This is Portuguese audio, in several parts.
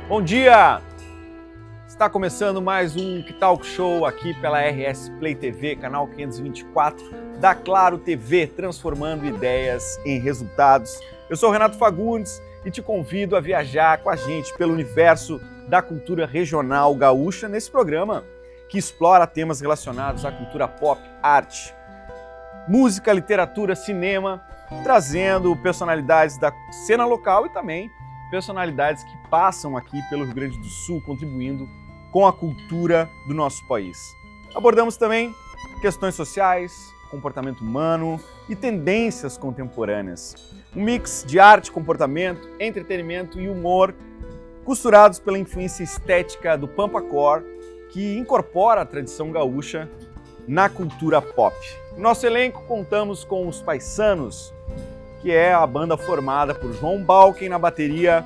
Bom dia! Está começando mais um Talk Show aqui pela RS Play TV, canal 524 da Claro TV, transformando ideias em resultados. Eu sou o Renato Fagundes e te convido a viajar com a gente pelo universo da cultura regional gaúcha nesse programa que explora temas relacionados à cultura pop, arte, música, literatura, cinema, trazendo personalidades da cena local e também personalidades que passam aqui pelo Rio Grande do Sul, contribuindo com a cultura do nosso país. Abordamos também questões sociais, comportamento humano e tendências contemporâneas. Um mix de arte, comportamento, entretenimento e humor, costurados pela influência estética do Pampacore, que incorpora a tradição gaúcha na cultura pop. No nosso elenco contamos com os Paisanos, que é a banda formada por João Balken na bateria,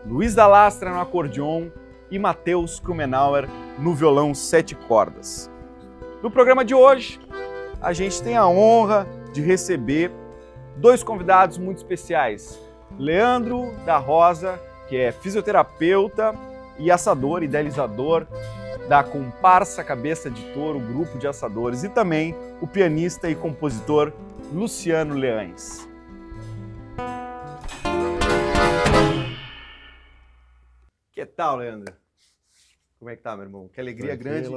Luiz da Lastra no acordeon e Matheus Krumenauer no violão 7 cordas. No programa de hoje, a gente tem a honra de receber dois convidados muito especiais. Leandro da Rosa, que é fisioterapeuta e assador, idealizador da Comparsa Cabeça de Touro, grupo de assadores, e também o pianista e compositor Luciano Leães. Que tal, Leandro? Como é que tá, meu irmão? Que alegria grande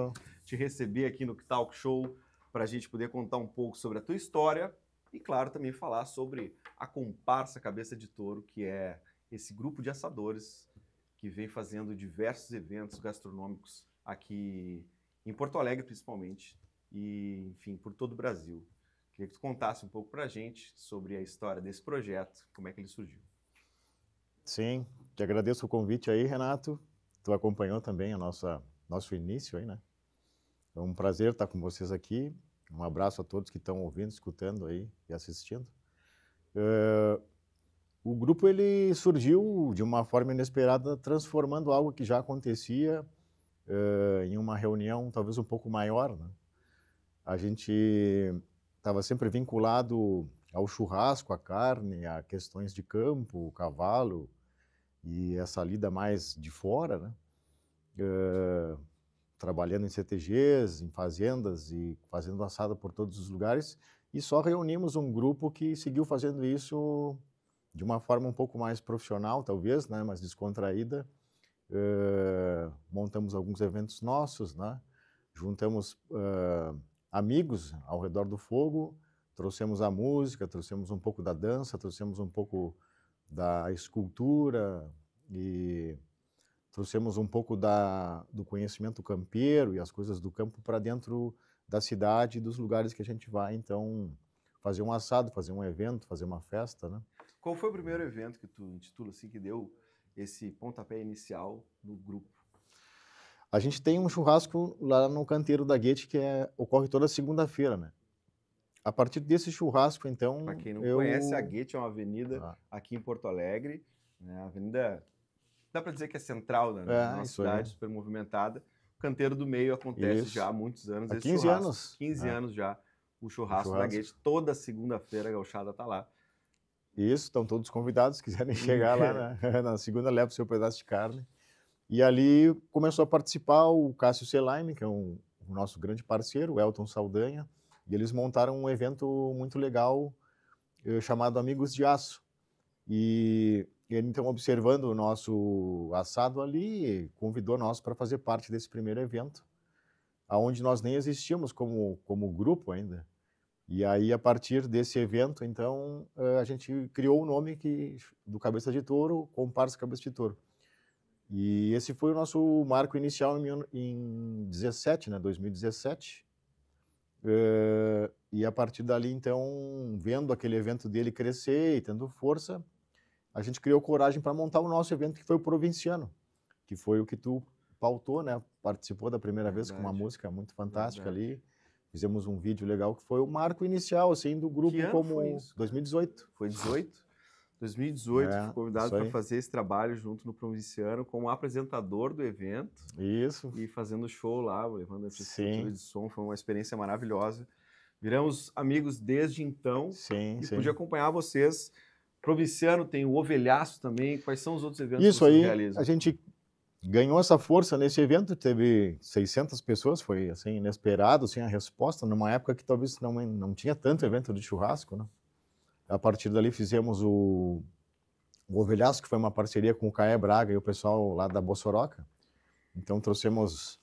te receber aqui no Talk Show para a gente poder contar um pouco sobre a tua história e, claro, também falar sobre a Comparsa Cabeça de Touro, que é esse grupo de assadores que vem fazendo diversos eventos gastronômicos aqui em Porto Alegre, principalmente, e, enfim, por todo o Brasil. Queria que tu contasse um pouco para a gente sobre a história desse projeto, como é que ele surgiu. Sim, te agradeço o convite aí, Renato. Tu acompanhou também nosso início aí, né? É um prazer estar com vocês aqui. Um abraço a todos que estão ouvindo, escutando aí e assistindo. O grupo ele surgiu de uma forma inesperada, transformando algo que já acontecia em uma reunião talvez um pouco maior, né? A gente estava sempre vinculado ao churrasco, à carne, a questões de campo, cavalo, e essa lida mais de fora, né? Trabalhando em CTGs, em fazendas e fazendo assada por todos os lugares, e só reunimos um grupo que seguiu fazendo isso de uma forma um pouco mais profissional, talvez, né? Mais descontraída. Montamos alguns eventos nossos, né? Juntamos amigos ao redor do fogo, trouxemos a música, trouxemos um pouco da dança, trouxemos um pouco da escultura e trouxemos um pouco do conhecimento campeiro e as coisas do campo para dentro da cidade e dos lugares que a gente vai, então, fazer um assado, fazer um evento, fazer uma festa, né? Qual foi o primeiro evento que tu intitula assim, que deu esse pontapé inicial no grupo? A gente tem um churrasco lá no canteiro da Guete que ocorre toda segunda-feira, né? A partir desse churrasco, então... Para quem não conhece, a Guete é uma avenida aqui em Porto Alegre, né? A avenida, dá para dizer que é central, né? Na nossa cidade, super movimentada. O Canteiro do Meio acontece já há muitos anos. Há 15 anos. 15 anos já, o churrasco da Guete. Toda segunda-feira a gauchada tá lá. Isso, estão todos convidados, se quiserem chegar lá, né? Na segunda leva o seu pedaço de carne. E ali começou a participar o Cássio Selaime, que é o nosso grande parceiro, o Elton Saldanha, e eles montaram um evento muito legal chamado Amigos de Aço. E ele, então, observando o nosso assado ali, convidou nós para fazer parte desse primeiro evento, onde nós nem existíamos como grupo ainda. E aí, a partir desse evento, então, a gente criou o nome do Cabeça de Touro, Comparsa Cabeça de Touro. E esse foi o nosso marco inicial em 17, né, 2017. E a partir dali, então, vendo aquele evento dele crescer e tendo força, a gente criou coragem para montar o nosso evento, que foi o Provinciano, que foi o que tu pautou, né? Participou da primeira vez com uma música muito fantástica ali. Fizemos um vídeo legal, que foi o marco inicial, assim, do grupo. Que ano como foi isso, 2018. Foi 18? 2018, fui convidado para fazer esse trabalho junto no Provinciano como apresentador do evento. Isso. E fazendo show lá, levando essa estrutura de som. Foi uma experiência maravilhosa. Viramos amigos desde então. Sim, e pude acompanhar vocês. Provinciano tem o Ovelhaço também. Quais são os outros eventos que vocês realizam? A gente ganhou essa força nesse evento, teve 600 pessoas, foi assim, inesperado, assim, a resposta, numa época que talvez não tinha tanto evento de churrasco, né? A partir dali fizemos o Ovelhaço, que foi uma parceria com o Caé Braga e o pessoal lá da Bossoroca. Então trouxemos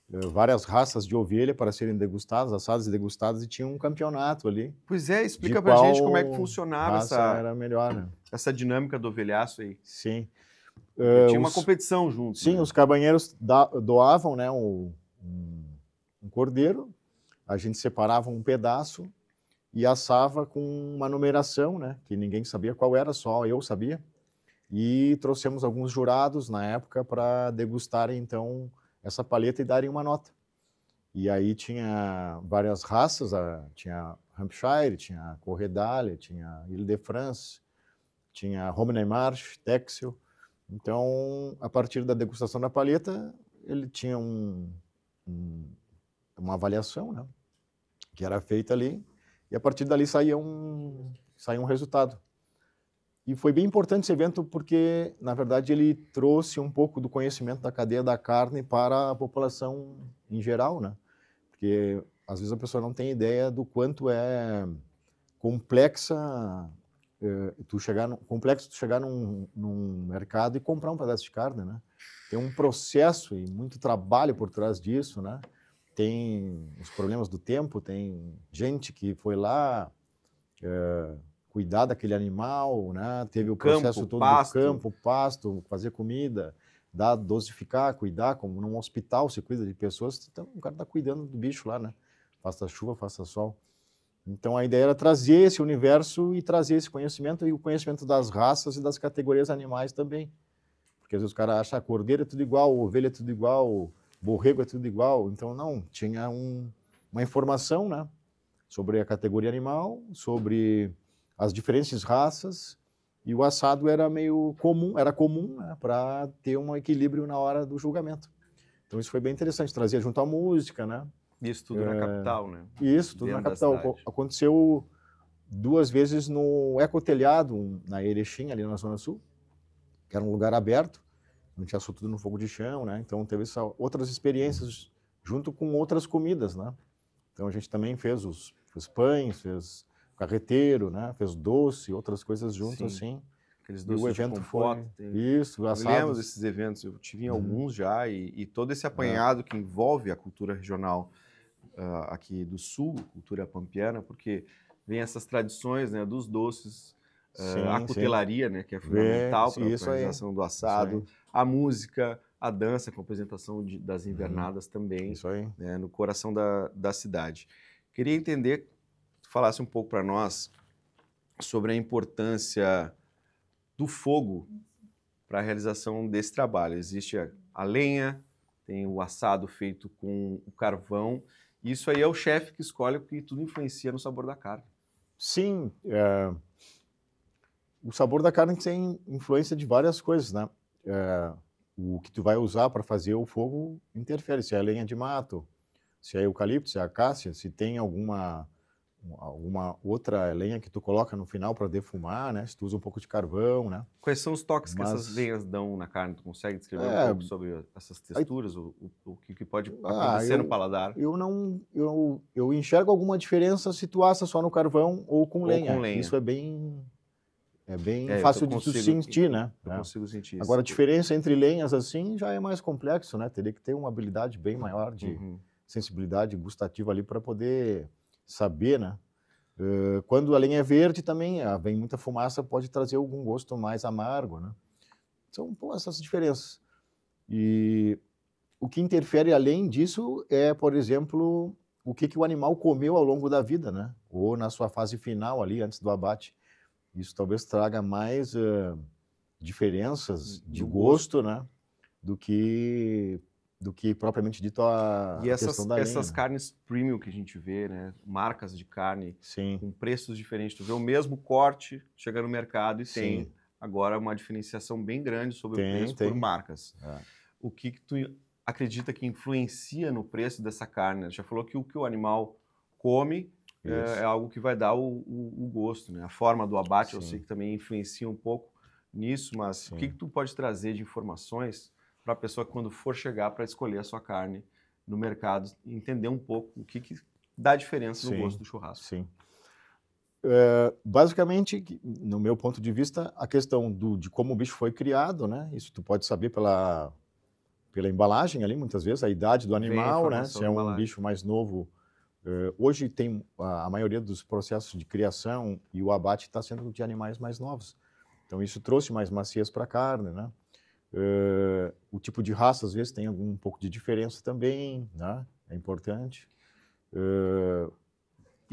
várias raças de ovelha para serem degustadas, assadas e degustadas, e tinha um campeonato ali. Pois é, explica pra gente como é que funcionava era melhor, né? essa dinâmica do ovelhaço aí. Sim. Tinha uma competição junto. Sim, né? Os cabanheiros doavam, né, um cordeiro, a gente separava um pedaço e assava com uma numeração, né, que ninguém sabia qual era, só eu sabia. E trouxemos alguns jurados na época para degustarem, então, essa paleta e darem uma nota. E aí tinha várias raças, tinha Hampshire, tinha Corredale, tinha Ile-de-France, tinha Romney-Marsh, Texel. Então, a partir da degustação da paleta, ele tinha uma avaliação, né, que era feita ali, e a partir dali saía um resultado. E foi bem importante esse evento porque, na verdade, ele trouxe um pouco do conhecimento da cadeia da carne para a população em geral, né? Porque, às vezes, a pessoa não tem ideia do quanto é complexa tu chegar num mercado e comprar um pedaço de carne, né? Tem um processo e muito trabalho por trás disso, né? Tem os problemas do tempo, tem gente que foi lá cuidar daquele animal, né? Teve o processo todo do campo, pasto, fazer comida, dosificar, cuidar, como num hospital se cuida de pessoas, então o cara está cuidando do bicho lá, né? Faça chuva, faça sol. Então a ideia era trazer esse universo e trazer esse conhecimento e o conhecimento das raças e das categorias animais também. Porque às vezes o cara acha que cordeiro é tudo igual, ovelha é tudo igual, borrego é tudo igual. Então não, tinha uma informação, né, sobre a categoria animal, sobre as diferentes raças, e o assado era comum, né, para ter um equilíbrio na hora do julgamento. Então isso foi bem interessante, trazia junto à música, né? Isso tudo na capital, né? Isso, tudo na capital. Aconteceu 2 vezes no Ecotelhado, na Erechim, ali na Zona Sul, que era um lugar aberto, não tinha só tudo no fogo de chão, né? Então teve outras experiências junto com outras comidas, né? Então a gente também fez pães, fez carreteiro, né? Fez doce, outras coisas juntas, assim. Aqueles doces, e o evento de compota, Isso, assados. Eu lembro desses eventos, eu tive em alguns já, e todo esse apanhado que envolve a cultura regional aqui do Sul, cultura pampiana, porque vem essas tradições, né, dos doces, a cutelaria, né, que é fundamental para a realização do assado, a música, a dança com a apresentação das invernadas também, né, no coração da cidade. Queria entender, que tu falasse um pouco para nós sobre a importância do fogo para a realização desse trabalho. Existe a lenha, tem o assado feito com o carvão. Isso aí é o chefe que escolhe, porque tudo influencia no sabor da carne. Sim, o sabor da carne tem influência de várias coisas, né? O que tu vai usar para fazer o fogo interfere, se é lenha de mato, se é eucalipto, se é acácia, se tem alguma outra lenha que tu coloca no final para defumar, né? Se tu usa um pouco de carvão, né? Quais são os toques que essas lenhas dão na carne? Tu consegue descrever um pouco sobre essas texturas, o que pode acontecer no paladar? Eu enxergo alguma diferença se tu assa só no carvão ou com lenha. Isso é bem fácil de tu sentir, né? Eu consigo sentir isso. Agora, a diferença entre lenhas assim já é mais complexo, né? Teria que ter uma habilidade bem maior de sensibilidade gustativa ali para poder saber, né? Quando a lenha é verde também, vem muita fumaça, pode trazer algum gosto mais amargo, né? São essas diferenças. E o que interfere além disso é, por exemplo, o que o animal comeu ao longo da vida, né? Ou na sua fase final ali, antes do abate. Isso talvez traga mais diferenças de gosto, né? Do que propriamente dito a questão da lenha. E essas carnes premium que a gente vê, né? Marcas de carne com preços diferentes. Tu vê o mesmo corte, chega no mercado e tem agora uma diferenciação bem grande sobre o preço por marcas. O que tu acredita que influencia no preço dessa carne? Já falou que o que o animal come é algo que vai dar o gosto, né? A forma do abate eu sei que também influencia um pouco nisso, mas o que tu pode trazer de informações para a pessoa quando for chegar para escolher a sua carne no mercado, entender um pouco o que dá diferença no gosto do churrasco? Sim. Basicamente, no meu ponto de vista, a questão de como o bicho foi criado, né? Isso tu pode saber pela embalagem ali, muitas vezes, a idade do animal, né? Se é um bicho mais novo. Hoje tem a maioria dos processos de criação e o abate está sendo de animais mais novos. Então isso trouxe mais maciez para a carne, né? O tipo de raça, às vezes, tem um pouco de diferença também, né? É importante.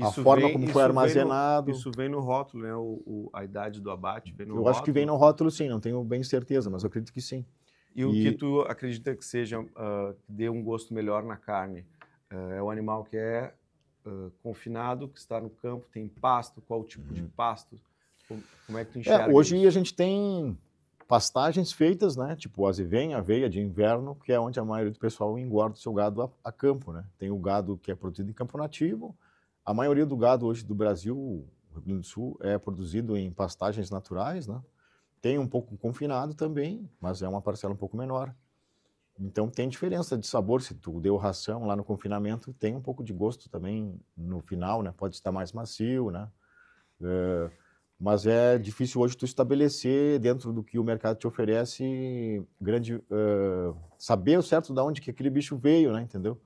A forma como foi armazenado. Isso vem no rótulo, né? A idade do abate vem no rótulo. Eu acho que vem no rótulo, sim. Não tenho bem certeza, mas eu acredito que sim. E o que tu acredita que seja, que dê um gosto melhor na carne? É o animal que é confinado, que está no campo, tem pasto? Qual o tipo de pasto? Como é que tu enxerga hoje isso? A gente tem pastagens feitas, né? Tipo azevém, aveia de inverno, que é onde a maioria do pessoal engorda o seu gado a campo, né? Tem o gado que é produzido em campo nativo. A maioria do gado hoje do Brasil, Rio Grande do Sul, é produzido em pastagens naturais, né? Tem um pouco confinado também, mas é uma parcela um pouco menor. Então tem diferença de sabor. Se tu deu ração lá no confinamento, tem um pouco de gosto também no final, né? Pode estar mais macio, né? Mas é difícil hoje tu estabelecer dentro do que o mercado te oferece saber o certo de onde que aquele bicho veio, né? Entendeu?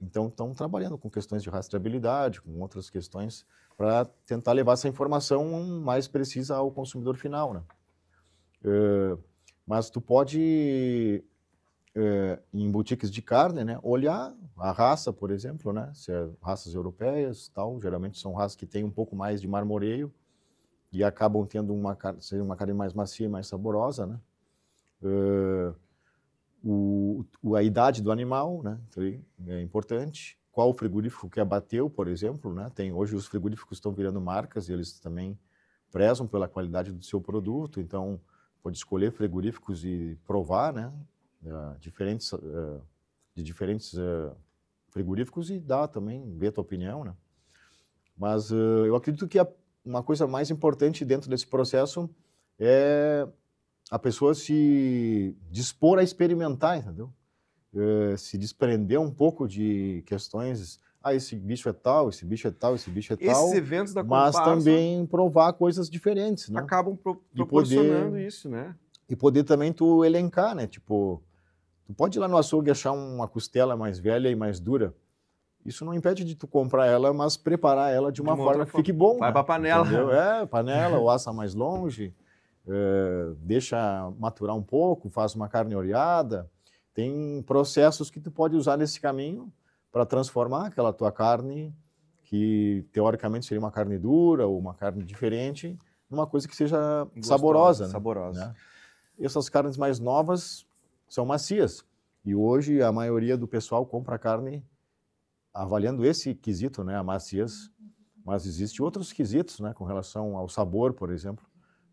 Então estão trabalhando com questões de rastreabilidade, com outras questões para tentar levar essa informação mais precisa ao consumidor final, né? Mas tu pode em boutiques de carne, né, olhar a raça, por exemplo, né? Se é raças europeias, tal, geralmente são raças que têm um pouco mais de marmoreio e acabam tendo uma carne mais macia e mais saborosa, né? A idade do animal, né? É importante. Qual o frigorífico que abateu, por exemplo, né? Hoje os frigoríficos estão virando marcas e eles também prezam pela qualidade do seu produto, então pode escolher frigoríficos e provar, né? De diferentes frigoríficos e dar também, ver a tua opinião, né? Mas eu acredito que uma coisa mais importante dentro desse processo é a pessoa se dispor a experimentar, entendeu? Se desprender um pouco de questões, esse bicho é tal, esse bicho é tal, esse bicho é tal. Esses eventos da comparsa, mas também provar coisas diferentes, né? Acabam proporcionando isso, né? E poder também tu elencar, né? Tipo, tu pode ir lá no açougue achar uma costela mais velha e mais dura. Isso não impede de tu comprar ela, mas preparar ela de uma forma que fique bom. Vai pra panela. Entendeu? Panela, ou assa mais longe, deixa maturar um pouco, faz uma carne oreada. Tem processos que tu pode usar nesse caminho para transformar aquela tua carne, que teoricamente seria uma carne dura ou uma carne diferente, numa coisa que seja saborosa. Né? E essas carnes mais novas são macias. E hoje a maioria do pessoal compra carne avaliando esse quesito, né, a maciez. Mas existem outros quesitos, né, com relação ao sabor, por exemplo.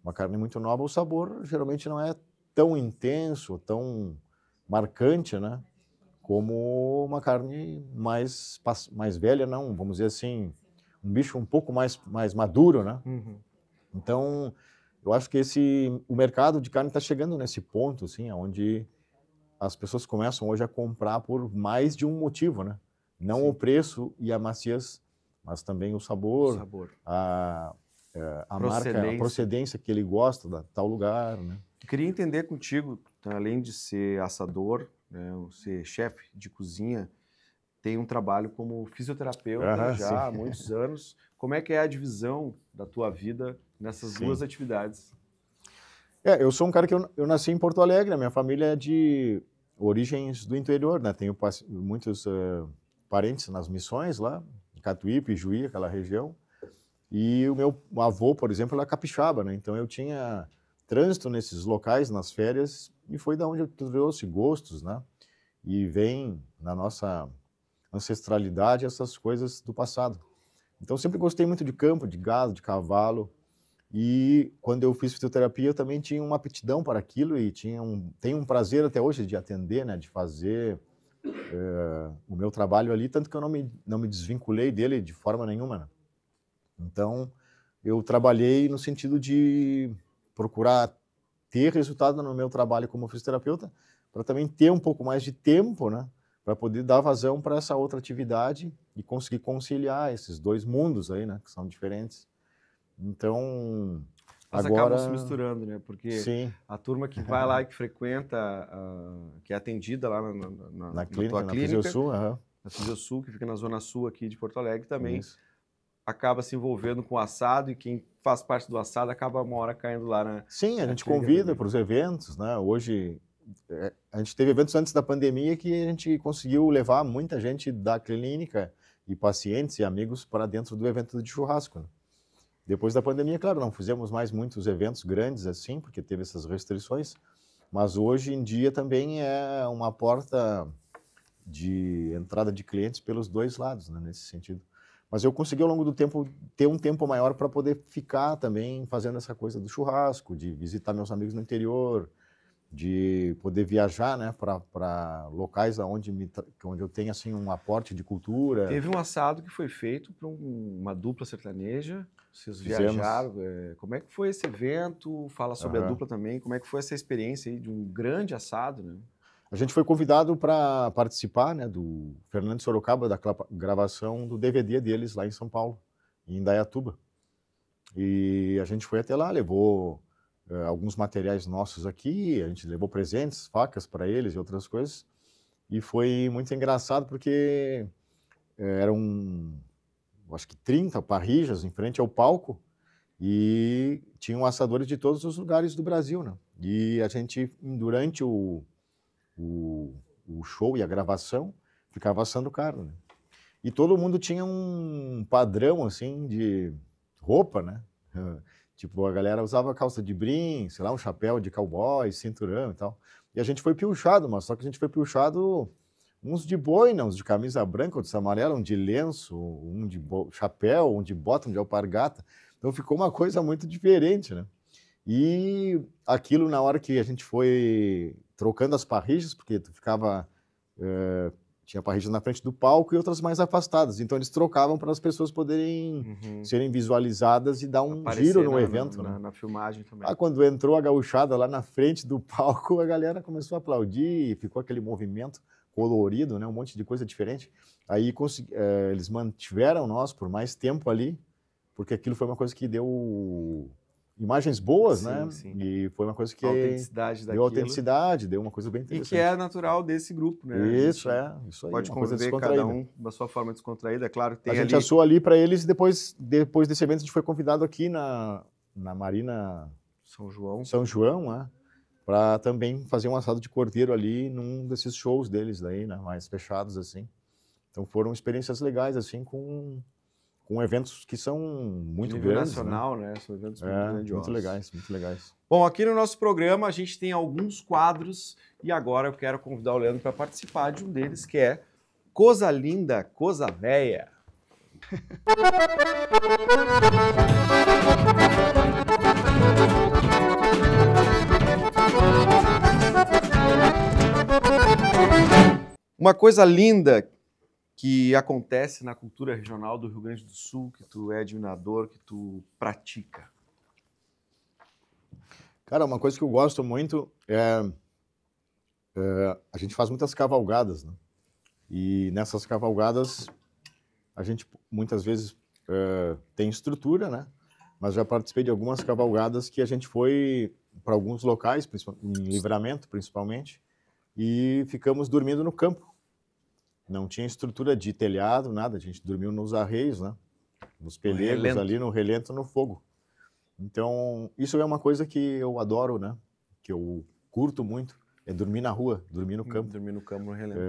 Uma carne muito nova, o sabor geralmente não é tão intenso, tão marcante, né, como uma carne mais velha, não, vamos dizer assim, um bicho um pouco mais maduro, né? Uhum. Então, eu acho que o mercado de carne está chegando nesse ponto, assim, onde as pessoas começam hoje a comprar por mais de um motivo, né? Não o preço e a maciez, mas também o sabor. A marca, a procedência que ele gosta da tal lugar, né? Queria entender contigo, além de ser assador, né, ser chefe de cozinha, tem um trabalho como fisioterapeuta já há muitos anos. Como é que é a divisão da tua vida nessas duas atividades? Eu sou um cara que eu nasci em Porto Alegre, a minha família é de origens do interior, né? Tenho muitos parentes nas missões lá, Catuípe, Juí, aquela região. E o meu avô, por exemplo, era capixaba, né? Então eu tinha trânsito nesses locais, nas férias, e foi da onde eu trouxe gostos, né? E vem na nossa ancestralidade essas coisas do passado. Então sempre gostei muito de campo, de gado, de cavalo. E quando eu fiz fisioterapia, eu também tinha uma aptidão para aquilo e tenho um prazer até hoje de atender, né? De fazer o meu trabalho ali, tanto que eu não me desvinculei dele de forma nenhuma, né? Então, eu trabalhei no sentido de procurar ter resultado no meu trabalho como fisioterapeuta, para também ter um pouco mais de tempo, né, para poder dar vazão para essa outra atividade e conseguir conciliar esses dois mundos aí, né, que são diferentes. Então, Elas agora... acabam se misturando, né? Porque Sim, a turma que vai lá e que frequenta, que é atendida lá na tua clínica, na clínica, Fisiosul, na Fisiosul, que fica na zona sul aqui de Porto Alegre também, isso. acaba se envolvendo com o assado, e quem faz parte do assado acaba uma hora caindo lá na... Sim, a na gente clínica convida também. para os eventos, né? Hoje, a gente teve eventos antes da pandemia que a gente conseguiu levar muita gente da clínica e pacientes e amigos para dentro do evento de churrasco, né? Depois da pandemia, claro, não fizemos mais muitos eventos grandes assim, porque teve essas restrições, mas hoje em dia também é uma porta de entrada de clientes pelos dois lados, né, nesse sentido. Mas eu consegui, ao longo do tempo, ter um tempo maior para poder ficar também fazendo essa coisa do churrasco, de visitar meus amigos no interior, de poder viajar, né, para locais onde eu tenho assim, um aporte de cultura. Teve um assado que foi feito para uma dupla sertaneja, vocês Fizemos. viajaram. Como é que foi esse evento? Fala sobre a dupla também. Como é que foi essa experiência aí de um grande assado, né? A gente foi convidado para participar, né, do Fernando Sorocaba, da gravação do DVD deles lá em São Paulo, em Indaiatuba. E a gente foi até lá, levou alguns materiais nossos aqui, a gente levou presentes, facas para eles e outras coisas. E foi muito engraçado porque eram, acho que 30 parrijas em frente ao palco e tinham assadores de todos os lugares do Brasil, né? E a gente, durante o show e a gravação, ficava assando carne, né? E todo mundo tinha um padrão, assim, de roupa, né? Tipo, a galera usava calça de brim, sei lá, um chapéu de cowboy, cinturão e tal. E a gente foi piochado, mas só que a gente foi piochado uns de boina, uns de camisa branca, outros amarela, um de lenço, um de chapéu, um de bota, um de alpargata. Então ficou uma coisa muito diferente, né? E aquilo, na hora que a gente foi trocando as parrijas, porque tu ficava... tinha parrijas na frente do palco e outras mais afastadas. Então eles trocavam para as pessoas poderem serem visualizadas e dar um giro no evento, né? Na filmagem também. Ah, quando entrou a gauchada lá na frente do palco, a galera começou a aplaudir, ficou aquele movimento colorido, né? Um monte de coisa diferente. Aí eles mantiveram nós por mais tempo ali, porque aquilo foi uma coisa que deu imagens boas, sim, né? Sim. E foi uma coisa que a autenticidade deu autenticidade, deu uma coisa bem interessante. E que é natural desse grupo, né? Isso aí. Pode conviver cada um da sua forma descontraída, é claro que tem a gente assou ali para eles e depois desse evento a gente foi convidado aqui na Marina São João, né? Para também fazer um assado de cordeiro ali num desses shows deles daí, né? Mais fechados assim. Então foram experiências legais assim com eventos que são muito grandes, nacional, né? São eventos muito grandiosos. Muito legais, muito legais. Bom, aqui no nosso programa a gente tem alguns quadros e agora eu quero convidar o Leandro para participar de um deles, que é Coisa Linda, Coisa Véia. Uma coisa linda que acontece na cultura regional do Rio Grande do Sul, que tu é admirador, que tu pratica? Cara, uma coisa que eu gosto muito a gente faz muitas cavalgadas, né? E nessas cavalgadas a gente muitas vezes tem estrutura, né? Mas já participei de algumas cavalgadas que a gente foi para alguns locais, em Livramento principalmente, e ficamos dormindo no campo. Não tinha estrutura de telhado, nada, a gente dormiu nos arreios, né? Nos pelegos ali, no relento, no fogo. Então, isso é uma coisa que eu adoro, né? Que eu curto muito, é dormir na rua, dormir no campo. Dormir no campo, no relento.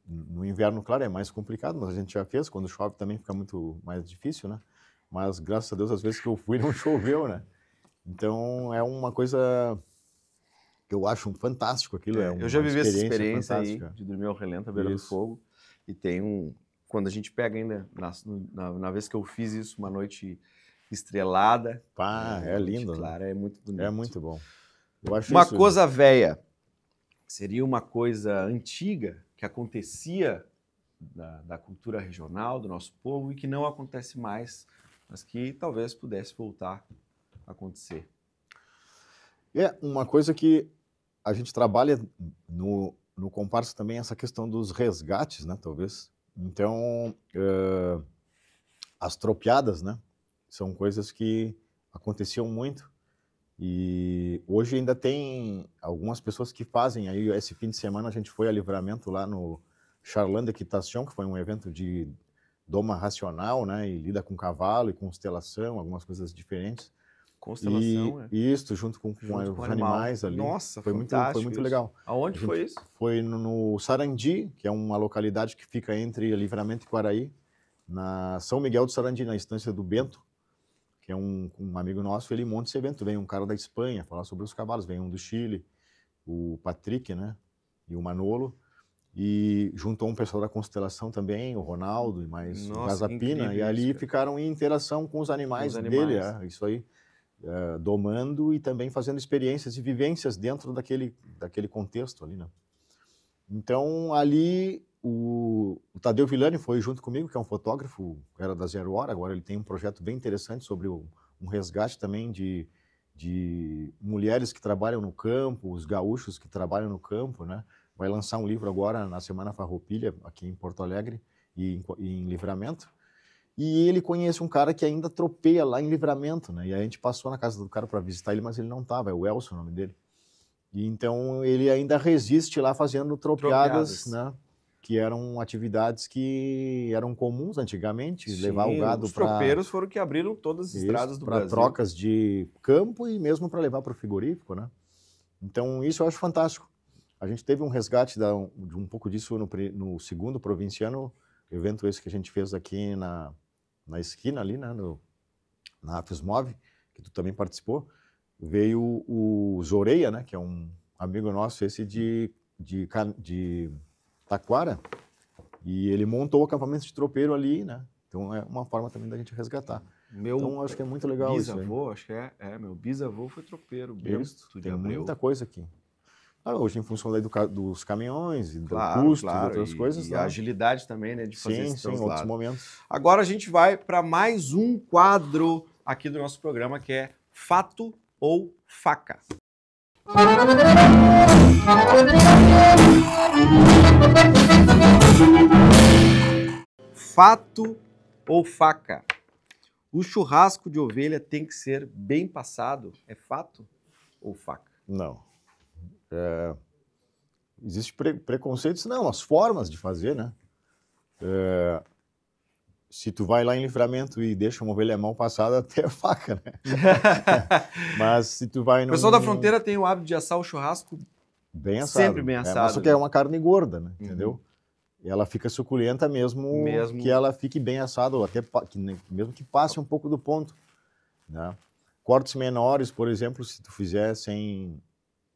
No inverno, claro, é mais complicado, mas a gente já fez, quando chove também fica muito mais difícil, né? Mas, graças a Deus, às vezes que eu fui não choveu, né? Então, é uma coisa que eu acho fantástico aquilo. Eu já vivi essa experiência aí, fantástica. de dormir ao relento, à beira do fogo. E tem quando a gente pega ainda, na vez que eu fiz isso, uma noite estrelada. Pá, é lindo, claro, né? é muito bonito. É muito bom. Eu acho uma coisa véia seria uma coisa antiga que acontecia da cultura regional, do nosso povo, e que não acontece mais, mas que talvez pudesse voltar a acontecer. É uma coisa que a gente trabalha no comparsa também essa questão dos resgates, né, talvez. Então, as tropeadas, né, são coisas que aconteciam muito e hoje ainda tem algumas pessoas que fazem. Aí esse fim de semana a gente foi a Livramento lá no Charland Equitation, que foi um evento de doma racional, né, e lida com cavalo e constelação, algumas coisas diferentes. Constelação, e isso, junto com os animais ali. Nossa, foi muito isso. legal. Aonde foi isso? Foi no Sarandi, que é uma localidade que fica entre Livramento e Quaraí, na São Miguel do Sarandi, na estância do Bento, que é um amigo nosso. Ele monta esse evento. Vem um cara da Espanha falar sobre os cavalos, vem um do Chile, o Patrick, né, e o Manolo, e juntou um pessoal da Constelação também, o Ronaldo e mais o Gazapina, e ali isso, ficaram em interação com os animais dele, isso aí, domando e também fazendo experiências e vivências dentro daquele contexto ali, né. Então, ali, o Tadeu Villani foi junto comigo, que é um fotógrafo, era da Zero Hora, agora ele tem um projeto bem interessante sobre um resgate também de mulheres que trabalham no campo, os gaúchos que trabalham no campo, né. Vai lançar um livro agora na Semana Farroupilha, aqui em Porto Alegre e em Livramento. E ele conhece um cara que ainda tropeia lá em Livramento, né? E a gente passou na casa do cara para visitar ele, mas ele não estava, é o Elson o nome dele. E então ele ainda resiste lá fazendo tropeadas, né? Que eram atividades que eram comuns antigamente. Sim, levar o gado para... Os tropeiros foram que abriram todas as estradas do Brasil. Para trocas de campo e mesmo para levar para o frigorífico, né? Então isso eu acho fantástico. A gente teve um resgate de um pouco disso no segundo provinciano, evento esse que a gente fez aqui na esquina ali, né, na Afismov, que tu também participou. Veio o Zoreia, né, que é um amigo nosso, esse de Taquara, e ele montou o acampamento de tropeiro ali, né. Então é uma forma também da gente resgatar. Então acho que é muito legal isso. Bisavô, acho que meu bisavô foi tropeiro. Tem muita coisa aqui. Hoje, em função dos caminhões, do custo e outras coisas. E a agilidade também, né, de fazer esse translado. Sim, outros momentos. Agora a gente vai para mais um quadro aqui do nosso programa, que é Fato ou Faca. Fato ou faca? O churrasco de ovelha tem que ser bem passado. É fato ou faca? Não. Existem preconceitos? Não, as formas de fazer, né? Se tu vai lá em Livramento e deixa uma ovelha mal passada, até a faca, né? Mas se tu vai... O pessoal da fronteira tem o hábito de assar o churrasco bem assado. Sempre bem assado. Só que é uma carne gorda, né? Entendeu? E ela fica suculenta mesmo que ela fique bem assada, ou até mesmo que passe um pouco do ponto, né? Cortes menores, por exemplo, se tu fizer sem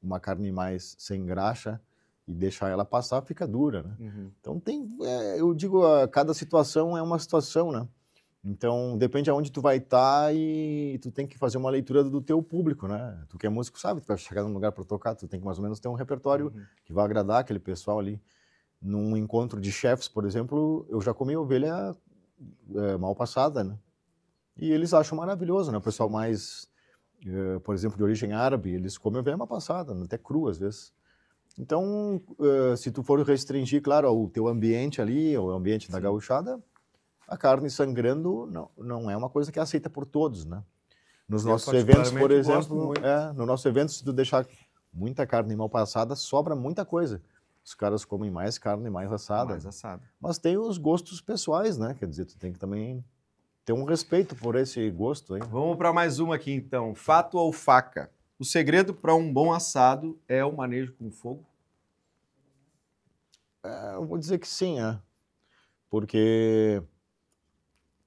uma carne mais sem graxa e deixar ela passar, fica dura, né? Então eu digo, cada situação é uma situação, né? Então depende aonde tu vai estar e tu tem que fazer uma leitura do teu público, né? Tu que é músico sabe, tu vai chegar num lugar para tocar, tu tem que mais ou menos ter um repertório que vai agradar aquele pessoal ali. Num encontro de chefes, por exemplo, eu já comi ovelha mal passada, né? E eles acham maravilhoso, né? O pessoal mais, por exemplo, de origem árabe, eles comem ovelha mal passada, até crua às vezes. Então, se tu for restringir, claro, o teu ambiente ali, o ambiente da gauchada, a carne sangrando não é uma coisa que é aceita por todos, né? Nos nossos eventos, por exemplo, no nosso evento, se tu deixar muita carne mal passada, sobra muita coisa. Os caras comem mais carne mais assada. Mas tem os gostos pessoais, né? Quer dizer, tu tem que também ter um respeito por esse gosto, hein? Vamos para mais uma aqui, então. Fato ou faca? O segredo para um bom assado é o manejo com fogo? Eu vou dizer que sim, porque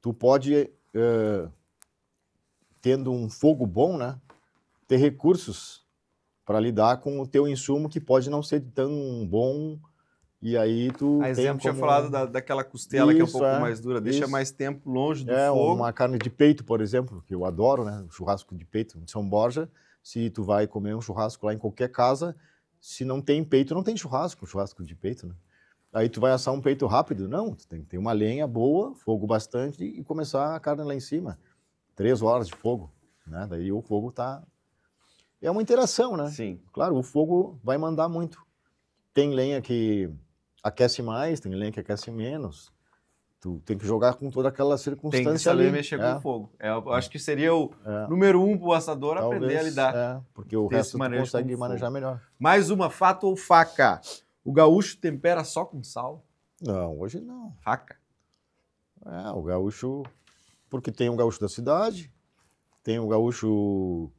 tu pode, tendo um fogo bom, né, ter recursos para lidar com o teu insumo que pode não ser tão bom, e aí tu... A exemplo, tinha falado daquela costela que é um pouco mais dura, deixa mais tempo longe do fogo. Uma carne de peito, por exemplo, que eu adoro, né, churrasco de peito de São Borja. Se tu vai comer um churrasco lá em qualquer casa, se não tem peito, não tem churrasco de peito, né? Aí tu vai assar um peito rápido? Não, tu tem que ter uma lenha boa, fogo bastante e começar a carne lá em cima. 3 horas de fogo, né? Daí o fogo tá... é uma interação, né? Sim. Claro, o fogo vai mandar muito. Tem lenha que aquece mais, tem lenha que aquece menos. Tu tem que jogar com toda aquela circunstância Tem que saber ali. mexer com o fogo. Eu acho que seria o É. número 1 pro assador Talvez, aprender a lidar. porque o desse resto tu manejo consegue com manejar melhor. Mais uma, faca ou faca? O gaúcho tempera só com sal? Não, hoje não. Faca. O gaúcho, porque tem um gaúcho da cidade, tem um gaúcho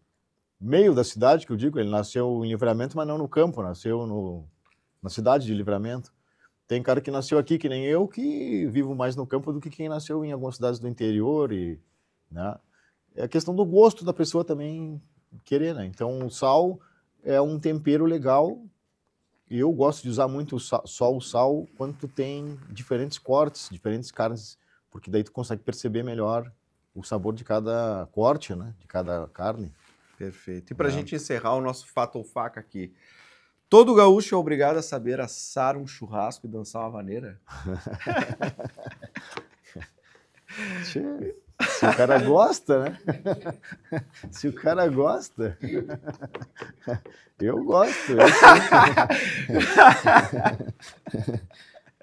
meio da cidade, que eu digo, ele nasceu em Livramento, mas não no campo, nasceu na cidade de Livramento. Tem cara que nasceu aqui, que nem eu, que vivo mais no campo do que quem nasceu em algumas cidades do interior. Né? É a questão do gosto da pessoa também querer, né? Então, o sal é um tempero legal. E eu gosto de usar muito só o sal quando tu tem diferentes cortes, diferentes carnes, porque daí tu consegue perceber melhor o sabor de cada corte, né? De cada carne. Perfeito. E para a gente encerrar o nosso fato ou faca aqui, todo gaúcho é obrigado a saber assar um churrasco e dançar uma vaneira? Se o cara gosta, né? Se o cara gosta, eu gosto.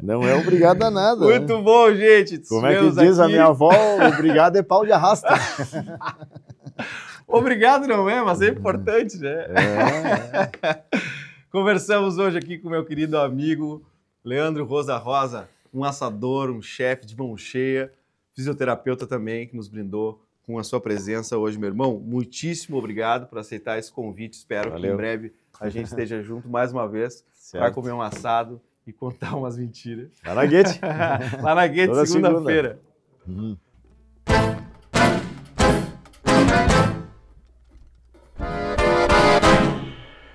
Não é obrigado a nada. Muito né? bom, gente. Como é que diz a minha avó? Obrigado é pau de arrasta. Obrigado não é, mas é importante, né? Conversamos hoje aqui com meu querido amigo Leandro Rosa, um assador, um chefe de mão cheia, fisioterapeuta também, que nos brindou com a sua presença hoje, meu irmão. Muitíssimo obrigado por aceitar esse convite. Espero que em breve a gente esteja junto mais uma vez para comer um assado e contar umas mentiras. Lá na Guete. Lá na Guete, segunda-feira.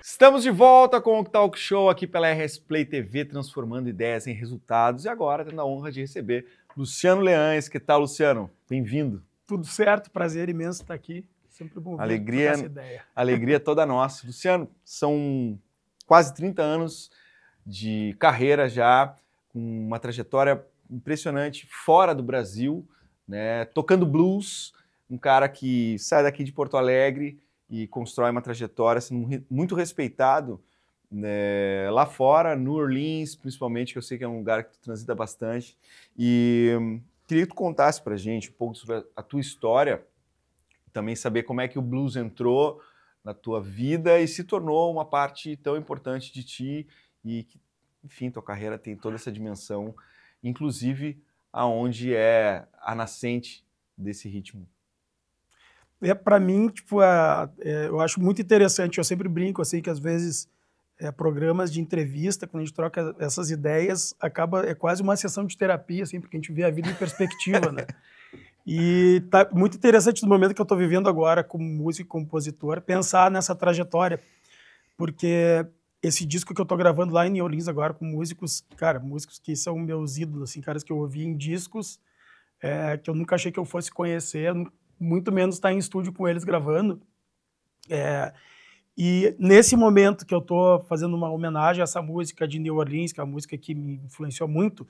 Estamos de volta com o Talk Show aqui pela RS Play TV, transformando ideias em resultados. E agora tendo a honra de receber Luciano Leães. Que tal, Luciano? Bem-vindo. Tudo certo, prazer imenso estar aqui. Sempre bom ver essa ideia. Alegria toda nossa. Luciano, são quase 30 anos de carreira já, com uma trajetória impressionante fora do Brasil, né? Tocando blues, um cara que sai daqui de Porto Alegre e constrói uma trajetória sendo muito respeitado, né, lá fora, New Orleans, principalmente, que eu sei que é um lugar que tu transita bastante. E queria que tu contasse pra gente um pouco sobre a tua história, também saber como é que o blues entrou na tua vida e se tornou uma parte tão importante de ti e que, enfim, tua carreira tem toda essa dimensão, inclusive aonde é a nascente desse ritmo. Para mim, tipo, eu acho muito interessante, eu sempre brinco assim que às vezes programas de entrevista, quando a gente troca essas ideias, é quase uma sessão de terapia, assim, porque a gente vê a vida em perspectiva, né? E tá muito interessante no momento que eu estou vivendo agora como músico e compositor, pensar nessa trajetória, porque esse disco que eu estou gravando lá em New Orleans agora com músicos, cara, músicos que são meus ídolos, assim, caras que eu ouvi em discos que eu nunca achei que eu fosse conhecer, muito menos estar em estúdio com eles gravando. E nesse momento que eu estou fazendo uma homenagem a essa música de New Orleans, que é uma música que me influenciou muito,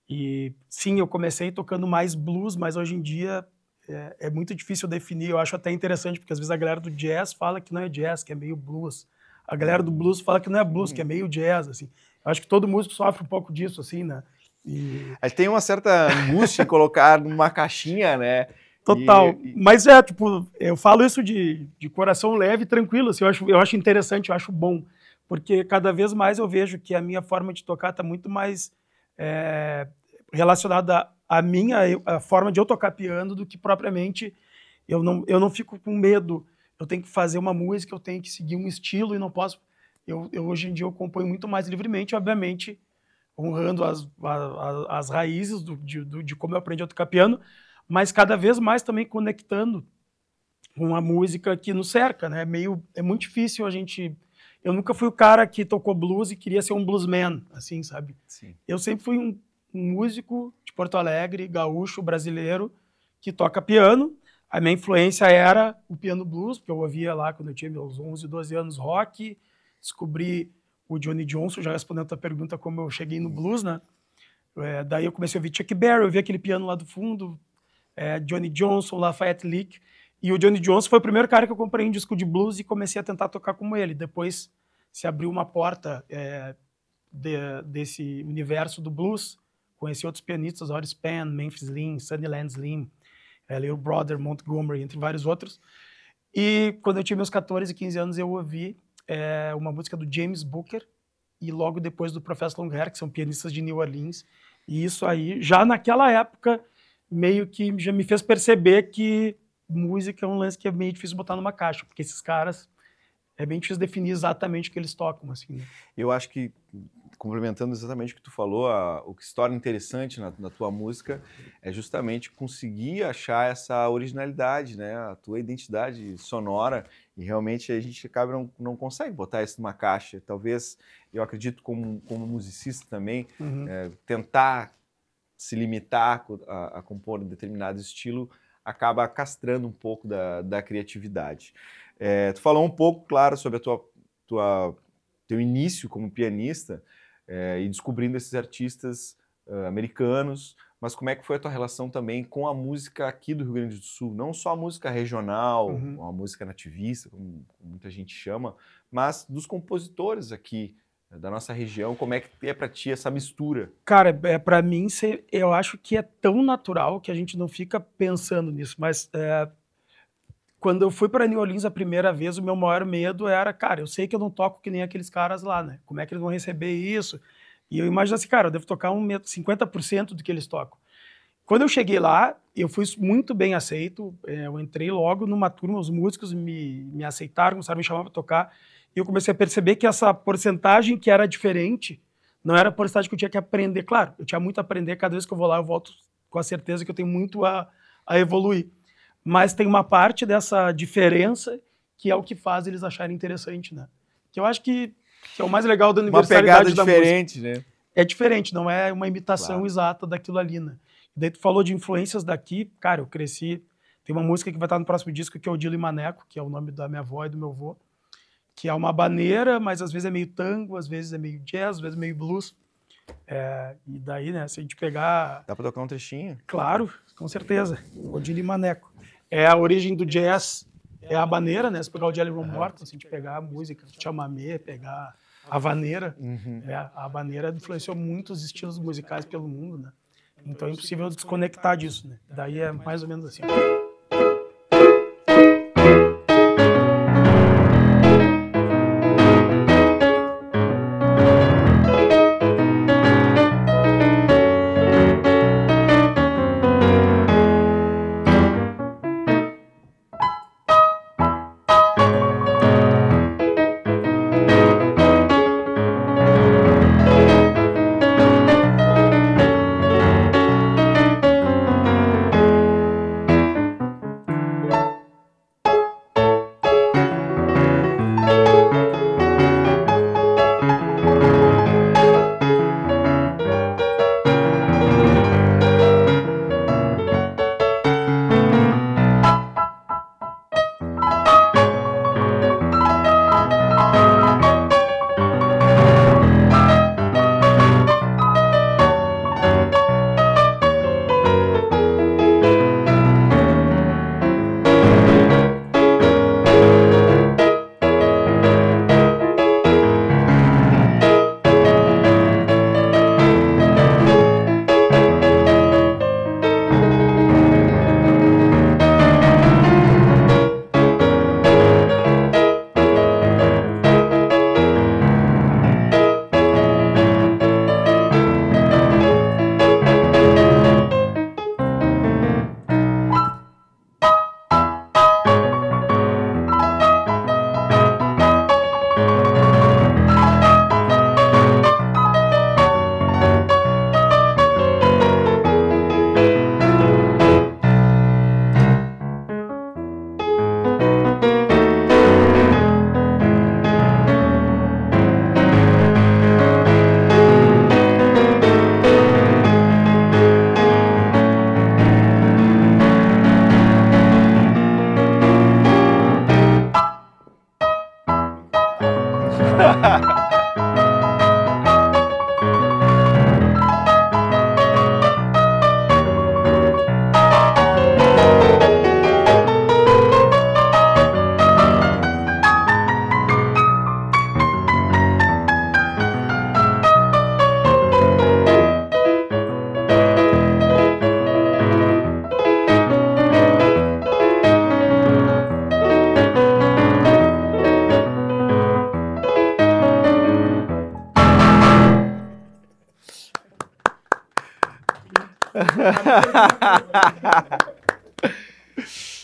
e sim, eu comecei tocando mais blues, mas hoje em dia é muito difícil definir. Eu acho até interessante, porque às vezes a galera do jazz fala que não é jazz, que é meio blues. A galera do blues fala que não é blues, que é meio jazz, assim. Eu acho que todo músico sofre um pouco disso, assim, né? Tem uma certa angústia em colocar numa caixinha, né? Total. Mas tipo, eu falo isso de coração leve e tranquilo, assim, eu acho interessante, eu acho bom, porque cada vez mais eu vejo que a minha forma de tocar está muito mais relacionada à forma de eu tocar piano do que propriamente eu não fico com medo. Eu tenho que fazer uma música, eu tenho que seguir um estilo e não posso... hoje em dia eu componho muito mais livremente, obviamente, honrando as raízes de como eu aprendi a tocar piano, mas cada vez mais também conectando com a música que nos cerca, né? É muito difícil a gente... Eu nunca fui o cara que tocou blues e queria ser um bluesman, assim, sabe? Sim. Eu sempre fui um músico de Porto Alegre, gaúcho, brasileiro, que toca piano. A minha influência era o piano blues, porque eu ouvia lá quando eu tinha meus 11, 12 anos rock, descobri o Johnny Johnson, já respondendo a tua pergunta como eu cheguei no blues, né? Daí eu comecei a ouvir Chuck Berry, eu vi aquele piano lá do fundo, Johnny Johnson, Lafayette Lick. E o Johnny Johnson foi o primeiro cara que eu comprei um disco de blues e comecei a tentar tocar como ele. Depois se abriu uma porta desse universo do blues. Conheci outros pianistas, Horace Penn, Memphis Slim, Sunnyland Slim, Little Brother, Montgomery, entre vários outros. E quando eu tinha meus 14, 15 anos, eu ouvi uma música do James Booker e logo depois do Professor Longhair, que são pianistas de New Orleans. E isso aí, já naquela época, meio que já me fez perceber que música é um lance que é meio difícil botar numa caixa, porque esses caras é bem difícil definir exatamente o que eles tocam, assim, né? Eu acho que, complementando exatamente o que tu falou, o que se torna interessante na tua música é justamente conseguir achar essa originalidade, né? A tua identidade sonora, e realmente a gente acaba não consegue botar isso numa caixa. Talvez, eu acredito como musicista também, tentar se limitar a compor um determinado estilo acaba castrando um pouco da criatividade. Tu falou um pouco, claro, sobre teu início como pianista e descobrindo esses artistas americanos, mas como é que foi a tua relação também com a música aqui do Rio Grande do Sul? Não só a música regional, a música nativista, como muita gente chama, mas dos compositores aqui da nossa região. Como é que é para ti essa mistura? Cara, para mim, eu acho que é tão natural que a gente não fica pensando nisso, mas quando eu fui para New Orleans a primeira vez, o meu maior medo era, cara, eu sei que eu não toco que nem aqueles caras lá, né? Como é que eles vão receber isso? E eu imagino assim, cara, eu devo tocar 50% do que eles tocam. Quando eu cheguei lá, eu fui muito bem aceito, eu entrei logo numa turma, os músicos me aceitaram, começaram a me chamar para tocar, e eu comecei a perceber que essa porcentagem que era diferente, não era a porcentagem que eu tinha que aprender. Claro, eu tinha muito a aprender, cada vez que eu vou lá, eu volto com a certeza que eu tenho muito a evoluir. Mas tem uma parte dessa diferença que é o que faz eles acharem interessante, né? Que eu acho que é o mais legal da universalidade da música. Uma pegada diferente, né? É diferente, não é uma imitação exata daquilo ali, né? E daí tu falou de influências daqui, cara, eu cresci... Tem uma música que vai estar no próximo disco, que é o Dilo e Maneco, que é o nome da minha avó e do meu avô, que é uma habaneira, mas às vezes é meio tango, às vezes é meio jazz, às vezes é meio blues. E daí, né, se a gente pegar... Dá pra tocar um trechinho? Claro, com certeza. O Dilo e Maneco. A origem do jazz é a habaneira, né? Se pegar o Jelly Roll Morton, se a gente pegar a música, chamamé, pegar a habaneira, a habaneira influenciou muitos estilos musicais pelo mundo, né? Então é impossível desconectar disso, né? Daí é mais ou menos assim.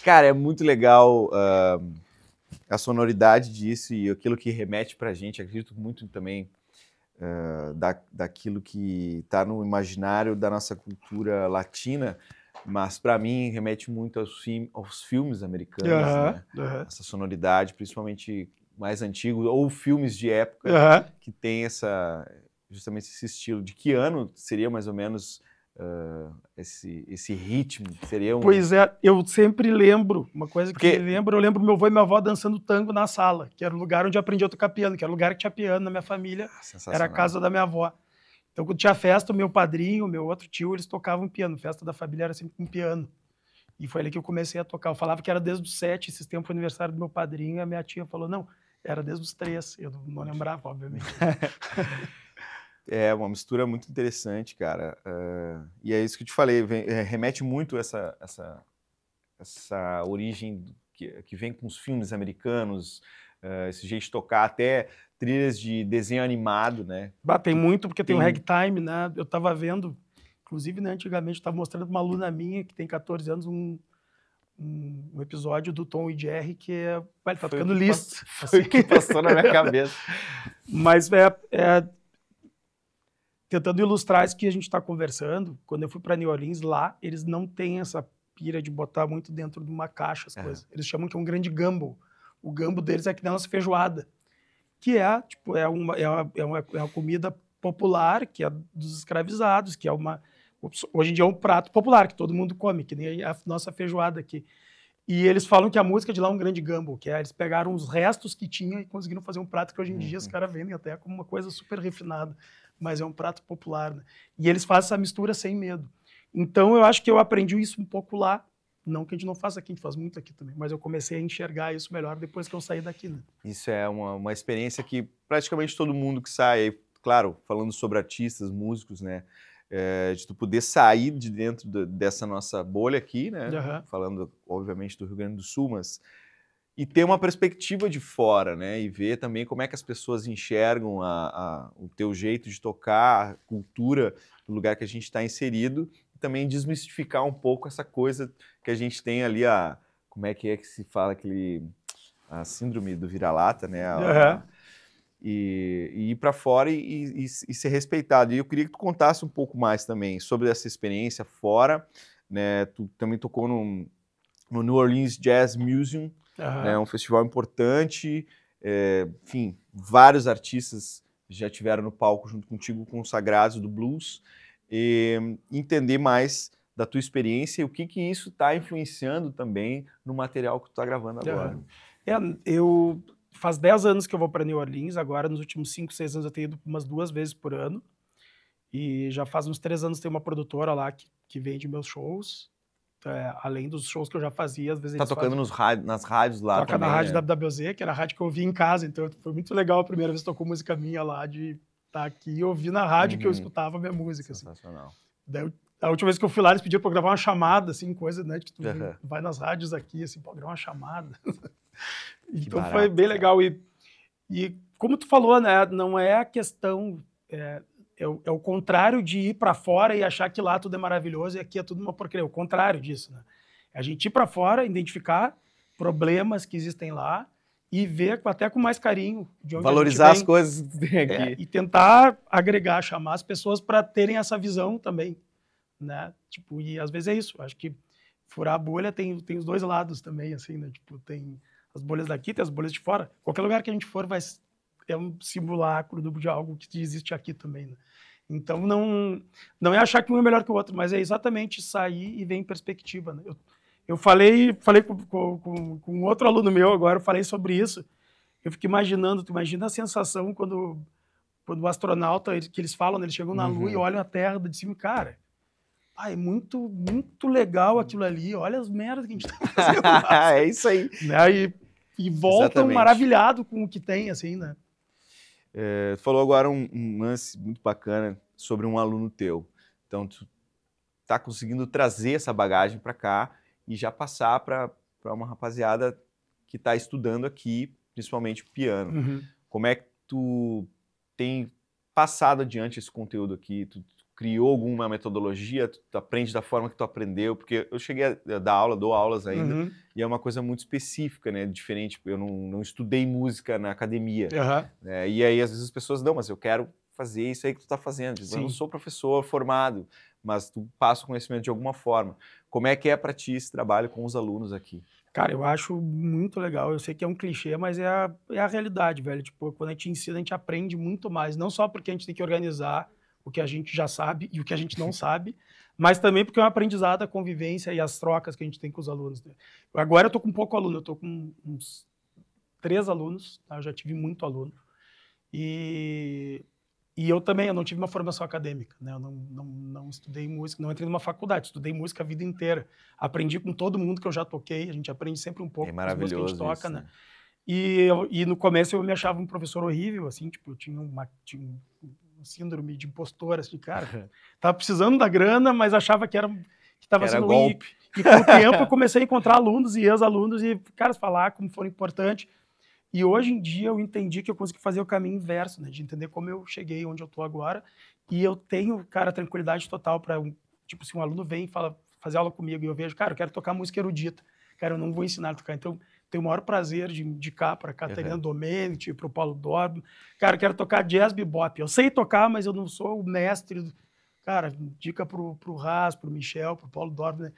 Cara, é muito legal a sonoridade disso e aquilo que remete pra gente. Acredito muito também daquilo que está no imaginário da nossa cultura latina, mas para mim remete muito aos filmes americanos, né? Essa sonoridade, principalmente mais antigos, ou filmes de época que tem justamente esse estilo. De que ano seria mais ou menos esse ritmo? Seria Pois é, eu sempre lembro, uma coisa que eu lembro meu avô e minha avó dançando tango na sala, que era o lugar onde eu aprendi a tocar piano, que era o lugar que tinha piano na minha família, era a casa da minha avó. Então, quando tinha festa, o meu padrinho, o meu outro tio, eles tocavam piano. Festa da família era sempre com piano. E foi ali que eu comecei a tocar. Eu falava que era desde os 7, esses tempos, foi aniversário do meu padrinho, e a minha tia falou, não, era desde os 3. Eu não lembrava, obviamente. É uma mistura muito interessante, cara. E é isso que eu te falei, remete muito essa origem que vem com os filmes americanos, esse jeito de tocar, até trilhas de desenho animado, né? Tem muito, porque tem o ragtime, né? Eu estava vendo, inclusive, né, antigamente, eu estava mostrando para uma aluna minha, que tem 14 anos, um episódio do Tom e Jerry, que ele tá tocando Liszt. Foi o que passou na minha cabeça. Mas tentando ilustrar isso que a gente está conversando, quando eu fui para New Orleans, lá, eles não têm essa pira de botar muito dentro de uma caixa as coisas. Eles chamam que é um grande gumbo. O gumbo deles é que nem a nossa feijoada, que é uma comida popular, que é dos escravizados, que hoje em dia é um prato popular, que todo mundo come, que nem a nossa feijoada aqui. E eles falam que a música de lá é um grande gumbo, que eles pegaram os restos que tinha e conseguiram fazer um prato que hoje em dia os caras vendem até como uma coisa super refinada, mas é um prato popular, né? E eles fazem essa mistura sem medo. Então, eu acho que eu aprendi isso um pouco lá. Não que a gente não faça aqui, a gente faz muito aqui também, mas eu comecei a enxergar isso melhor depois que eu saí daqui, né? Isso é uma experiência que praticamente todo mundo que sai, claro, falando sobre artistas, músicos, né? De tu poder sair de dentro dessa nossa bolha aqui, né? Falando, obviamente, do Rio Grande do Sul, mas e ter uma perspectiva de fora, né? E ver também como é que as pessoas enxergam o teu jeito de tocar, a cultura do lugar que a gente está inserido, e também desmistificar um pouco essa coisa que a gente tem ali, como é que se fala, a síndrome do vira-lata, né? E ir para fora e ser respeitado. E eu queria que tu contasse um pouco mais também sobre essa experiência fora, né? Tu também tocou no New Orleans Jazz Museum, né? Um festival importante, enfim, vários artistas já estiveram no palco junto contigo, consagrados do blues, e entender mais da tua experiência e o que isso está influenciando também no material que tu está gravando agora. Faz 10 anos que eu vou para New Orleans, agora nos últimos 5, 6 anos eu tenho ido umas 2 vezes por ano, e já faz uns 3 anos tem uma produtora lá que vende meus shows, além dos shows que eu já fazia, às vezes tá tocando nas rádios lá toca também, na rádio WWZ, que era a rádio que eu ouvi em casa, então foi muito legal a primeira vez que tocou música minha lá, de estar aqui e ouvir na rádio que eu escutava a minha música. Sensacional. Assim. Daí, a última vez que eu fui lá, eles pediram para gravar uma chamada, assim, coisa, né, que tu vai nas rádios aqui, assim, para gravar uma chamada. Então barato, foi bem legal. E como tu falou, né, não é a questão... É o contrário de ir para fora e achar que lá tudo é maravilhoso e aqui é tudo uma porcaria. É o contrário disso, né? É a gente ir para fora, identificar problemas que existem lá e ver até com mais carinho de onde valorizar as coisas que tem aqui. E tentar agregar, chamar as pessoas para terem essa visão também, né? Tipo, e às vezes é isso. Acho que furar a bolha tem os dois lados também, assim, né? Tipo, tem as bolhas daqui, tem as bolhas de fora. Qualquer lugar que a gente for é um simulacro de algo que existe aqui também, né? Então, não é achar que um é melhor que o outro, mas é exatamente sair e ver em perspectiva, né? Eu falei com outro aluno meu agora, eu falei sobre isso. Eu fico imaginando, tu imagina a sensação quando o astronauta, que eles falam, eles chegam na Lua e olham a Terra de cima, cara, é muito, muito legal aquilo ali, olha as merdas que a gente tá fazendo lá. É isso aí. Né? E voltam maravilhado com o que tem, assim, né? Tu falou agora um lance muito bacana sobre um aluno teu. Então, tu tá conseguindo trazer essa bagagem para cá e já passar para uma rapaziada que está estudando aqui, principalmente piano. Como é que tu tem passado adiante esse conteúdo aqui? Tu criou alguma metodologia? Tu aprende da forma que tu aprendeu? Porque eu cheguei a dar aula, dou aulas ainda, Uhum. e é uma coisa muito específica, né? Diferente, eu não estudei música na academia. Aham. Né? E aí, às vezes, as pessoas, não, mas eu quero fazer isso aí que tu tá fazendo. Eu não Sim. sou professor formado, mas tu passa o conhecimento de alguma forma. Como é que é para ti esse trabalho com os alunos aqui? Cara, eu acho muito legal. Eu sei que é um clichê, mas é a realidade, velho. Tipo, quando a gente ensina, a gente aprende muito mais. Não só porque a gente tem que organizar o que a gente já sabe e o que a gente não sabe, mas também porque é um aprendizado, a convivência e as trocas que a gente tem com os alunos. Né? Agora eu tô com pouco aluno, eu tô com uns 3 alunos, tá? Eu já tive muito aluno. E eu também, eu não tive uma formação acadêmica, né? Eu não estudei música, não entrei numa faculdade, estudei música a vida inteira. Aprendi com todo mundo que eu já toquei, a gente aprende sempre um pouco É com as músicas que a gente maravilhoso toca, isso, né? né? E no começo eu me achava um professor horrível, assim, tipo, eu tinha uma síndrome de impostor, assim, cara, tava precisando da grana, mas achava que estava Que era sendo ruim. golpe. E com o tempo eu comecei a encontrar alunos e ex-alunos e, cara, falar como foram importantes. E hoje em dia eu entendi que eu consegui fazer o caminho inverso, né? De entender como eu cheguei onde eu tô agora. E eu tenho, cara, tranquilidade total para, tipo, se um aluno vem e fala, fazer aula comigo e eu vejo, cara, eu quero tocar música erudita. Cara, eu não vou ensinar a tocar. Então, tenho o maior prazer de indicar para a Catarina Domenici, para o Paulo Dormo. Cara, eu quero tocar jazz bebop. Eu sei tocar, mas eu não sou o mestre. Cara, dica para o Raz, para o Michel, para o Paulo Dormo, né?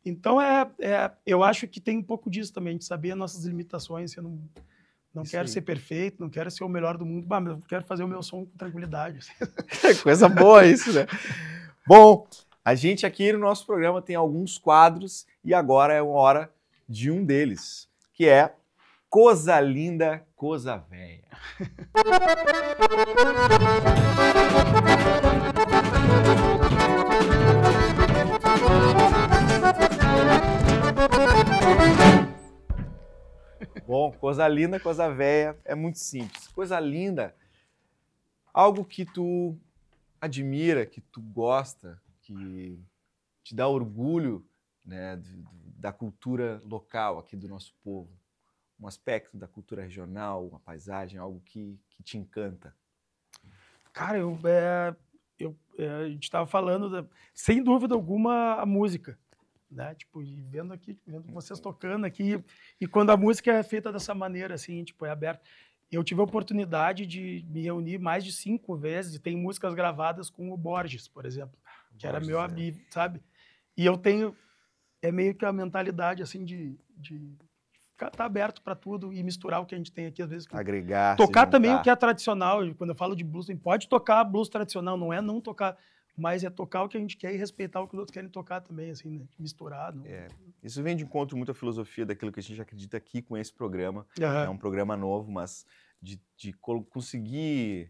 Então, eu acho que tem um pouco disso também, de saber as nossas limitações. Eu não Isso quero aí. ser perfeito, não quero ser o melhor do mundo, mas eu quero fazer o meu som com tranquilidade. Coisa boa isso, né? Bom, a gente aqui no nosso programa tem alguns quadros e agora é uma hora de um deles, que é Coisa Linda, Coisa Véia. Bom, coisa linda, coisa véia, é muito simples. Coisa linda, algo que tu admira, que tu gosta, que te dá orgulho, né, da cultura local aqui do nosso povo. Um aspecto da cultura regional, uma paisagem, algo que te encanta. Cara, a gente estava falando, sem dúvida alguma, a música. Né? Tipo, e vendo vocês tocando aqui, e quando a música é feita dessa maneira, assim, tipo, é aberta. Eu tive a oportunidade de me reunir mais de 5 vezes, e tem músicas gravadas com o Borges, por exemplo, que era meu amigo, sabe? E eu tenho, é meio que a mentalidade, assim, de estar aberto para tudo e misturar o que a gente tem aqui, às vezes. Agregar, tocar se também o juntar. que é tradicional. Quando eu falo de blues, a gente pode tocar blues tradicional, não é não tocar, mas é tocar o que a gente quer e respeitar o que os outros querem tocar também, assim, né? Misturar. Não... Isso vem de encontro muito à filosofia daquilo que a gente acredita aqui com esse programa. Aham. É um programa novo, mas de conseguir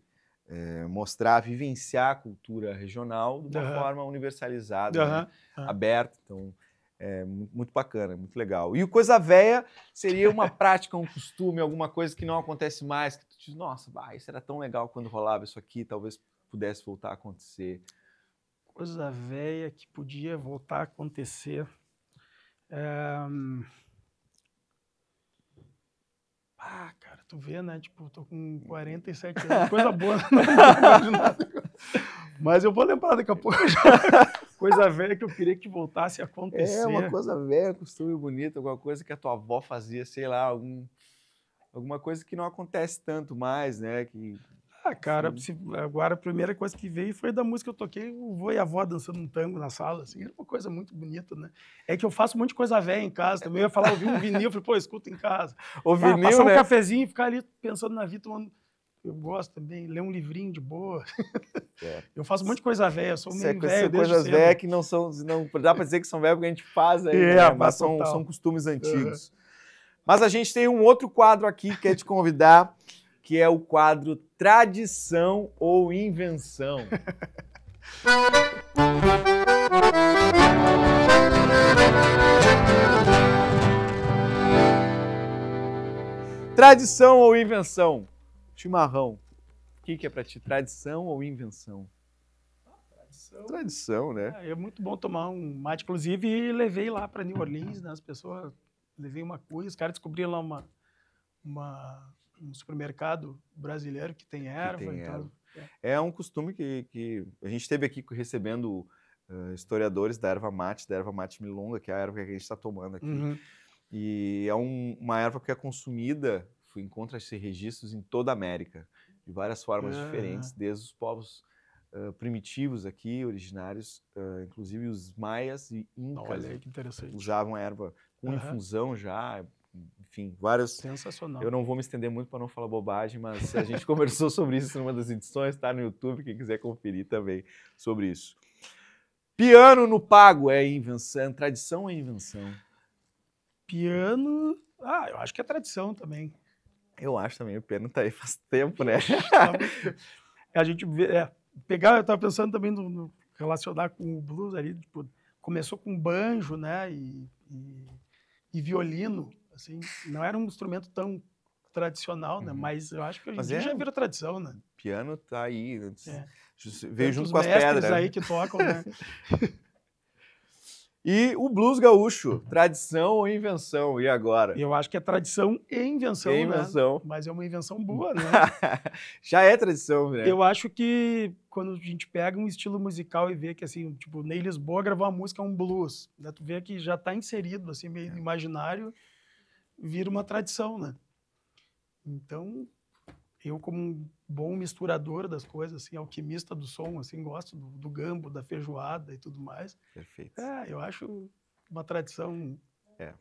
mostrar, vivenciar a cultura regional de uma Aham. forma universalizada, Aham. né? Aham. Aberta. Então, é muito bacana, muito legal. E o coisa véia seria uma prática, um costume, alguma coisa que não acontece mais, que tu diz, nossa, isso era tão legal quando rolava isso aqui, talvez pudesse voltar a acontecer. Coisa velha que podia voltar a acontecer. Cara, tu vê, né? Tipo, eu tô com 47 anos, coisa boa, não lembro de nada. Mas eu vou lembrar daqui a pouco. Coisa velha que eu queria que voltasse a acontecer. É uma coisa velha, costume bonito, alguma coisa que a tua avó fazia, sei lá, alguma coisa que não acontece tanto mais, né? Cara, agora a primeira coisa que veio foi da música que eu toquei, o vô e a avó dançando um tango na sala, assim, era uma coisa muito bonita, né? É que eu faço um monte de coisa velha em casa também, eu ia falar, ouvir um vinil, eu falei, pô, escuta em casa. O vinil, passar um né? cafezinho e ficar ali pensando na vida, tomando... Eu gosto também, ler um livrinho de boa. Eu faço um monte de coisa velha, eu sou meio velho desde coisas cedo. velhas que não dá pra dizer que são velhas porque a gente faz aí, né? Mas são costumes antigos. Mas a gente tem um outro quadro aqui que quer te convidar, que é o quadro Tradição ou Invenção. Tradição ou invenção? Chimarrão. O que é pra ti? Tradição ou invenção? Tradição, né? É muito bom tomar um mate. Inclusive, levei lá para New Orleans, né? As pessoas... Levei uma cuia, os caras descobriram lá um supermercado brasileiro que tem erva. Então, É um costume que a gente esteve aqui recebendo historiadores da erva mate milonga, que é a erva que a gente está tomando aqui. Uhum. E é uma erva que é consumida, encontra-se registros em toda a América, de várias formas diferentes, desde os povos primitivos aqui, originários, inclusive os maias e incas. Olha aí, que interessante. Usavam a erva com infusão já, enfim, várias... Sensacional. Eu não vou me estender muito para não falar bobagem, mas a gente conversou sobre isso numa das edições, tá no YouTube, quem quiser conferir também sobre isso. Piano no pago é invenção, tradição ou é invenção? Piano, eu acho que é tradição também. Eu acho também, o piano tá aí faz tempo, né? A gente vê, eu tava pensando também no relacionar com o blues ali, tipo, começou com banjo, né, e violino, assim, não era um instrumento tão tradicional, né, mas eu acho que hoje em dia já virou tradição, né? Piano tá aí, veio Tantos junto com as mestres pedras. aí que tocam, né? E o blues gaúcho, tradição ou invenção? E agora? Eu acho que é tradição e invenção, invenção. né? Mas é uma invenção boa, né? Já é tradição, né? Eu acho que quando a gente pega um estilo musical e vê que, assim, tipo, Ney Lisboa gravou uma música, um blues, né? Tu vê que já está inserido, assim, meio no imaginário, vira uma tradição, né? Então, eu como um bom misturador das coisas, assim, alquimista do som, assim, gosto do gambo, da feijoada e tudo mais. Perfeito. Eu acho uma tradição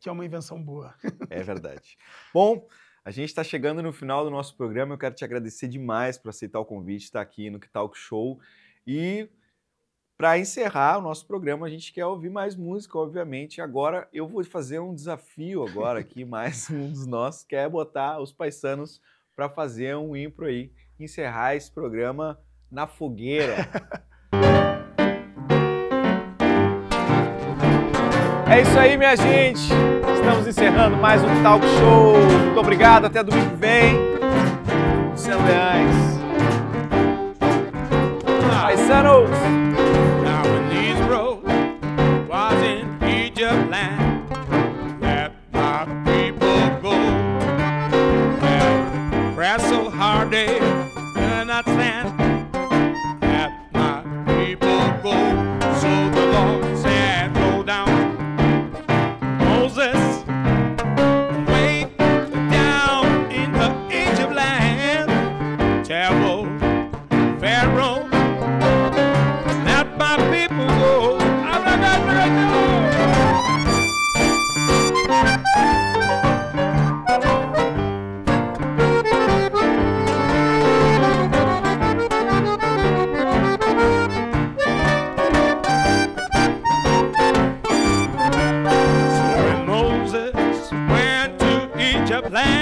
que é uma invenção boa. É verdade. Bom, a gente está chegando no final do nosso programa. Eu quero te agradecer demais por aceitar o convite, estar aqui no Que Talk Show. E para encerrar o nosso programa, a gente quer ouvir mais música, obviamente. Agora eu vou fazer um desafio agora aqui, mais um dos nossos, que é botar os paisanos para fazer um impro aí, encerrar esse programa na fogueira. É isso aí, minha gente. Estamos encerrando mais um Talk Show. Muito obrigado, até domingo que vem. Luciano Leães. Paisanos! Now when these roads was in Egypt land, let my people go. Well, press so hard they cannot stand. Let my people go. So the Lord said, go down. Moses, way down in the Egypt land. Tell Pharaoh, let my people go. I'm not gonna go. So when Moses went to Egypt land,